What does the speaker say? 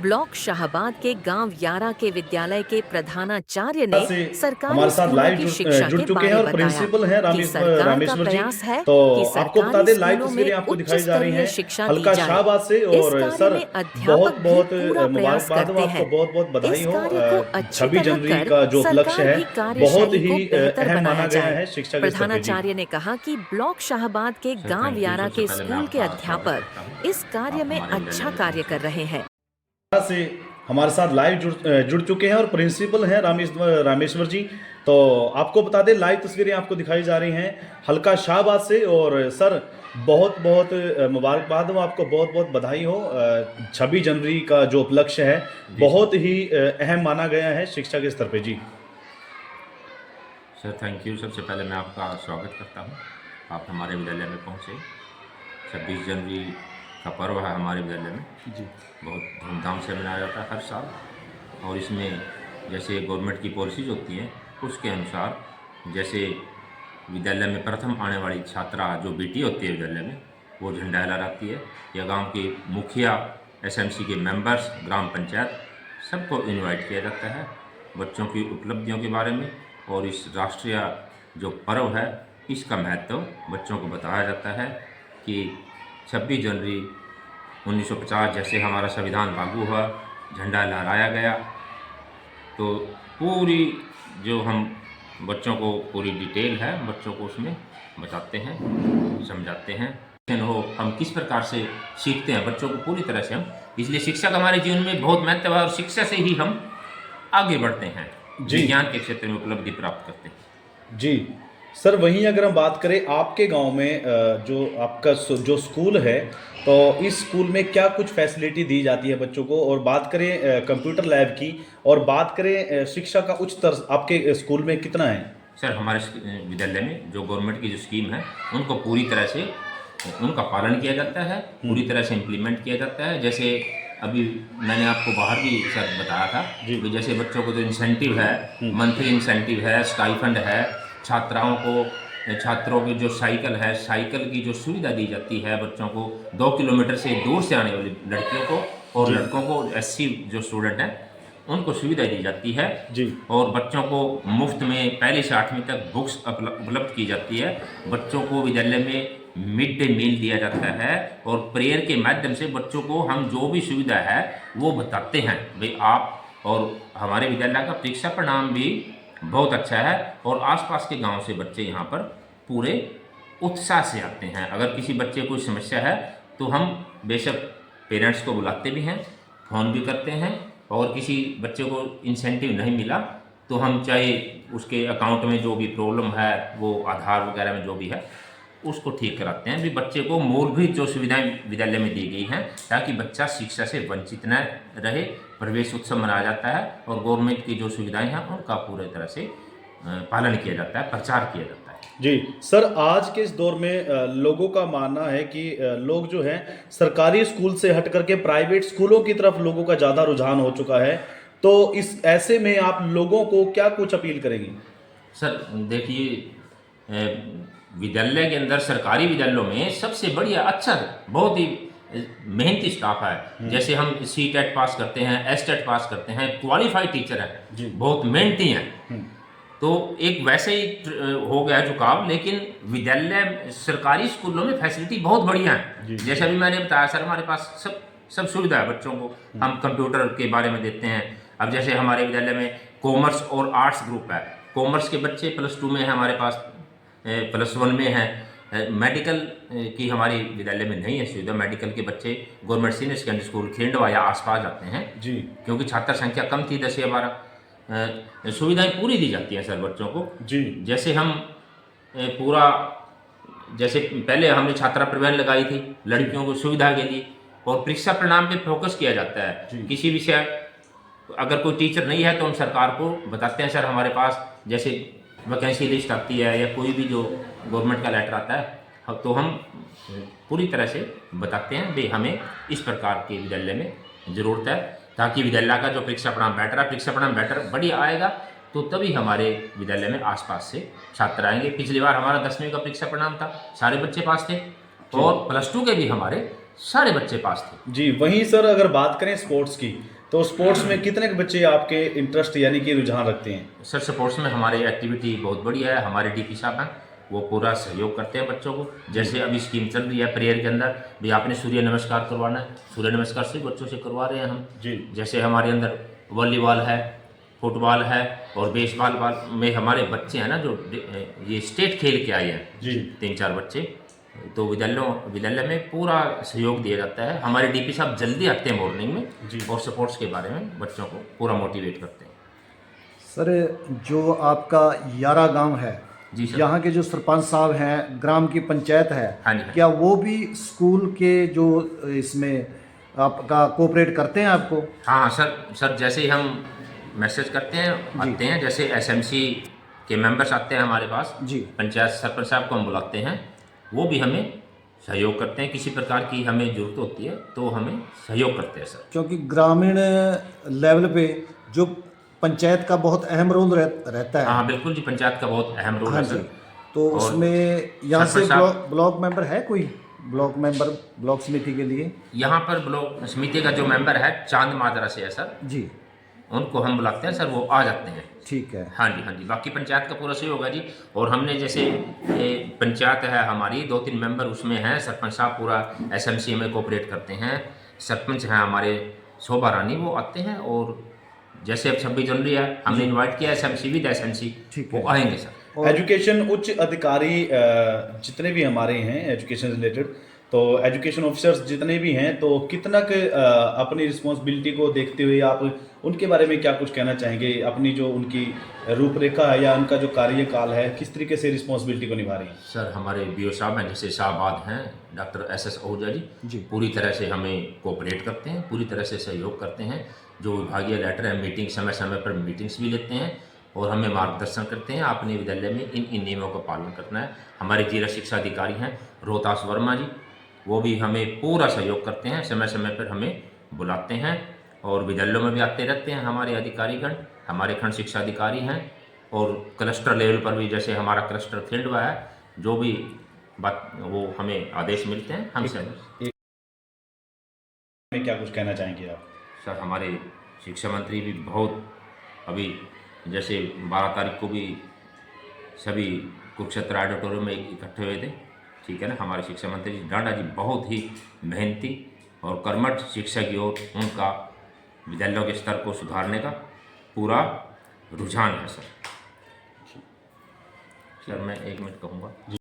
Block Shahabad के गांव यारा के विद्यालय के प्रधानाचार्य ने से सरकारी हमारे साथ स्कूलों लाइव की शिक्षा जुड़ के चुके हैं बारे और बताया प्रिंसिपल हैं कि सरकार का रामेश्वर जी। प्रयास है तो कि आपको बता सरकारी दें, लाइव स्कूलों में तस्वीरें आपको उच्च दिखाई जा रही स्तरीय हैं शिक्षा दी हल्का जाए। शाहबाद से। इस और कार्य सर, में बहुत अध्यापक भी बहुत पूरा प्रयास मुबारकबाद हो, करते आपको हैं। बहुत बहुत बधाई इस हो। कार्य को अच्छी 26 तरह जनवरी कर का जो उपलक्ष्य सरकार है की बहुत कार्यशैली को ही बेहतर अहम बनाया माना गया जाए। है शिक्षा के स्तर पे। जी प्रधानाचार्य ने कहा कि ब्लॉक शाहबाद के सर गांव थैंक यू। यारा सबसे के पहले मैं स्कूल के आपका स्वागत अध्यापक करता हूँ, इस कार्य आप में हमारे विद्यालय अच्छा में कार्य पहुँचे। कर रहे हैं। से हमारे साथ लाइव जुड़ चुके हैं और प्रिंसिपल हैं रामेश्वर जी। तो आपको बता दें, लाइव तस्वीरें आपको दिखाई जा रही हैं हल्का शाहबाद से। और सर, बहुत बहुत मुबारकबाद हो, आपको बहुत बहुत बधाई हो। 26 जनवरी का जो उपलक्ष्य है बहुत ही अहम माना गया है शिक्षा के स्तर पे। जी सर थैंक यू। सबसे पहले मैं आपका स्वागत करता हूँ, आप हमारे विद्यालय में पहुँचे। 26 जनवरी का पर्व है हमारे विद्यालय में, जी बहुत धूमधाम से मनाया जाता है हर साल। और इसमें जैसे गवर्नमेंट की पॉलिसीज होती हैं उसके अनुसार, जैसे विद्यालय में प्रथम आने वाली छात्रा जो बेटी होती है विद्यालय में, वो झंडा लहराती है। या गांव के मुखिया, एसएमसी के मेंबर्स, ग्राम पंचायत, सबको इनवाइट किया जाता है बच्चों की उपलब्धियों के बारे में। और इस राष्ट्रीय जो पर्व है इसका महत्व बच्चों को बताया जाता है कि 26 जनवरी 1950 जैसे हमारा संविधान लागू हुआ, झंडा लहराया गया। तो पूरी जो हम बच्चों को पूरी डिटेल है बच्चों को उसमें बताते हैं, समझाते हैं हो हम किस प्रकार से सीखते हैं बच्चों को पूरी तरह से हम। इसलिए शिक्षा का हमारे जीवन में बहुत महत्व है और शिक्षा से ही हम आगे बढ़ते हैं, विज्ञान के क्षेत्र में उपलब्धि प्राप्त करते हैं। जी सर, वहीं अगर हम बात करें आपके गांव में जो आपका जो स्कूल है, तो इस स्कूल में क्या कुछ फैसिलिटी दी जाती है बच्चों को? और बात करें कंप्यूटर लैब की, और बात करें शिक्षा का उच्च स्तर आपके स्कूल में कितना है? सर हमारे विद्यालय में जो गवर्नमेंट की जो स्कीम है उनको पूरी तरह से उनका पालन किया जाता है, पूरी तरह से इम्प्लीमेंट किया जाता है। जैसे अभी मैंने आपको बाहर भी सर बताया था कि जैसे बच्चों को जो इंसेंटिव है, मंथली इंसेंटिव है, स्टाइफंड है, छात्राओं को छात्रों की जो साइकिल है, साइकिल की जो सुविधा दी जाती है बच्चों को, 2 किलोमीटर से दूर से आने वाली लड़कियों को और लड़कों को, एससी जो स्टूडेंट हैं उनको सुविधा दी जाती है। जी और बच्चों को मुफ्त में पहली से 8वीं तक बुक्स उपलब्ध की जाती है। बच्चों को विद्यालय में मिड डे मील दिया जाता है और प्रेयर के माध्यम से बच्चों को हम जो भी सुविधा है वो बताते हैं भाई आप। और हमारे विद्यालय का परीक्षा परिणाम भी बहुत अच्छा है और आसपास के गांव से बच्चे यहाँ पर पूरे उत्साह से आते हैं। अगर किसी बच्चे को कोई समस्या है तो हम बेशक पेरेंट्स को बुलाते भी हैं, फ़ोन भी करते हैं। और किसी बच्चे को इंसेंटिव नहीं मिला तो हम चाहे उसके अकाउंट में जो भी प्रॉब्लम है, वो आधार वगैरह में जो भी है उसको ठीक कराते हैं। भी बच्चे को मूलभूत जो सुविधाएं विद्यालय में दी गई हैं ताकि बच्चा शिक्षा से वंचित न रहे। प्रवेश उत्सव मनाया जाता है और गवर्नमेंट की जो सुविधाएं हैं उनका पूरी तरह से पालन किया जाता है, प्रचार किया जाता है। जी सर, आज के इस दौर में लोगों का मानना है कि लोग जो हैं सरकारी स्कूल से हट करके प्राइवेट स्कूलों की तरफ लोगों का ज़्यादा रुझान हो चुका है। तो इस ऐसे में आप लोगों को क्या कुछ अपील करेंगे? सर देखिए, विद्यालय के अंदर सरकारी विद्यालयों में सबसे बढ़िया अच्छा बहुत ही मेहनती स्टाफ है। जैसे हम सी-टेट पास करते हैं, एस-टेट पास करते हैं, क्वालिफाइड टीचर हैं, बहुत मेहनती हैं। तो एक वैसे ही हो गया झुकाव, लेकिन विद्यालय सरकारी स्कूलों में फैसिलिटी बहुत बढ़िया है। जैसे अभी मैंने बताया सर, हमारे पास सब सुविधा है बच्चों को, हम कंप्यूटर के बारे में देते हैं। अब जैसे हमारे विद्यालय में कॉमर्स और आर्ट्स ग्रुप है, कॉमर्स के बच्चे +2 में हैं हमारे पास, +1 में हैं। मेडिकल की हमारे विद्यालय में नहीं है सुविधा, मेडिकल के बच्चे government senior secondary school Khandwa या आसपास जाते हैं जी, क्योंकि छात्र संख्या कम थी, 10 या 12। सुविधाएं पूरी दी जाती हैं सर बच्चों को। जी जैसे हम पूरा, जैसे पहले हमने छात्रा प्रबंधन लगाई थी लड़कियों को सुविधा के लिए, और परीक्षा परिणाम पे फोकस किया जाता है। किसी विषय अगर कोई टीचर नहीं है तो हम सरकार को बताते हैं सर हमारे पास जैसे वैकेंसी लिस्ट आती है या कोई भी जो गवर्नमेंट का लेटर आता है तो हम पूरी तरह से बताते हैं भाई हमें इस प्रकार के विद्यालय में ज़रूरत है, ताकि विद्यालय का जो परीक्षा परिणाम बेटर है, परीक्षा परिणाम बेटर बढ़िया आएगा तो तभी हमारे विद्यालय में आसपास से छात्र आएंगे। पिछली बार हमारा 10वीं का परीक्षा परिणाम था, सारे बच्चे पास थे, और +2 के भी हमारे सारे बच्चे पास थे। जी, वहीं सर अगर बात करें स्पोर्ट्स की, तो स्पोर्ट्स में कितने के बच्चे आपके इंटरेस्ट यानी कि रुझान रखते हैं? सर स्पोर्ट्स में हमारे एक्टिविटी बहुत बढ़िया है। हमारे डीपी साहब हैं, वो पूरा सहयोग करते हैं बच्चों को। जैसे अभी स्कीम चल रही है प्रेयर के अंदर भी, आपने सूर्य नमस्कार करवाना है, सूर्य नमस्कार सिर्फ बच्चों से करवा रहे हैं हम जी। जैसे हमारे अंदर वॉलीबॉल है, फुटबॉल है और बेसबॉल में हमारे बच्चे हैं ना जो ये स्टेट खेल के आए हैं जी। 3-4 बच्चे, तो विद्यालय में पूरा सहयोग दिया जाता है। हमारे डीपी साहब जल्दी आते हैं मॉर्निंग में जी। और स्पोर्ट्स के बारे में बच्चों को पूरा मोटिवेट करते हैं। सर, जो आपका यारा गांव है, जी सर। यहाँ के जो सरपंच साहब हैं, ग्राम की पंचायत है, हाँ जी, हाँ। क्या वो भी स्कूल के जो इसमें आपका कोऑपरेट करते हैं आपको? हाँ सर जैसे ही हम मैसेज करते हैं आते हैं, जैसे एसएमसी के मेंबर्स आते हैं हमारे पास जी। पंचायत सरपंच साहब को हम बुलाते हैं, वो भी हमें सहयोग करते हैं। किसी प्रकार की हमें ज़रूरत होती है तो हमें सहयोग करते हैं सर। क्योंकि ग्रामीण लेवल पे जो पंचायत का बहुत अहम रोल रहता है। हाँ बिल्कुल जी, पंचायत का बहुत अहम रोल हाँ है जी। सर। तो और उसमें यहाँ से सरपंच साहब- ब्लॉक मेंबर है कोई? ब्लॉक मेंबर ब्लॉक समिति के लिए? यहाँ पर ब्लॉक समिति का जो मेंबर है चांद माजरा से है सर, जी, उनको हम बुलाते हैं सर, वो आ जाते हैं। ठीक है। हाँ जी। बाकी पंचायत का पूरा सहयोग है जी। और हमने जैसे पंचायत है हमारी 2-3 मेंबर उसमें हैं, सरपंच साहब पूरा एसएमसी में कोऑपरेट करते हैं। सरपंच हैं हमारे शोभा रानी, वो आते हैं। और जैसे अब 26 जनवरी है, हमने इनवाइट किया एसएमसी विद एसएमसी, ठीक है। वो आएंगे सर। एजुकेशन उच्च अधिकारी जितने भी हमारे हैं एजुकेशन रिलेटेड, तो एजुकेशन ऑफिसर्स जितने भी हैं, तो कितना अपनी रिस्पॉन्सिबिलिटी को देखते हुए आप उनके बारे में क्या कुछ कहना चाहेंगे? अपनी जो उनकी रूपरेखा है या उनका जो कार्यकाल है, किस तरीके से रिस्पॉन्सिबिलिटी को निभा रही हैं? सर हमारे बीओ साहब हैं, जैसे शाहबाद हैं डॉक्टर एसएस आहूजा जी, पूरी तरह से हमें कोऑपरेट करते हैं, पूरी तरह से सहयोग करते हैं। जो विभागीय लेटर है, मीटिंग समय समय पर मीटिंग्स भी लेते हैं और हमें मार्गदर्शन करते हैं। आपने विद्यालय में इन नियमों का पालन करना है। हमारे जिला शिक्षा अधिकारी हैं रोहतास वर्मा जी, वो भी हमें पूरा सहयोग करते हैं, समय समय पर हमें बुलाते हैं और विद्यालयों में भी आते रहते हैं हमारे अधिकारीगण। हमारे खंड शिक्षा अधिकारी हैं और क्लस्टर लेवल पर भी, जैसे हमारा क्लस्टर फील्ड हुआ है, जो भी बात वो हमें आदेश मिलते हैं हमसे। में क्या कुछ कहना चाहेंगे आप? सर हमारे शिक्षा मंत्री भी बहुत, अभी जैसे 12 तारीख को भी सभी कुरुक्षेत्र ऑडिटोरियम में इकट्ठे हुए थे, ठीक है ना। हमारे शिक्षा मंत्री जी डांडा जी बहुत ही मेहनती और कर्मठ शिक्षा की ओर उनका विद्यालयों के स्तर को सुधारने का पूरा रुझान है सर। सर मैं 1 मिनट कहूँगा।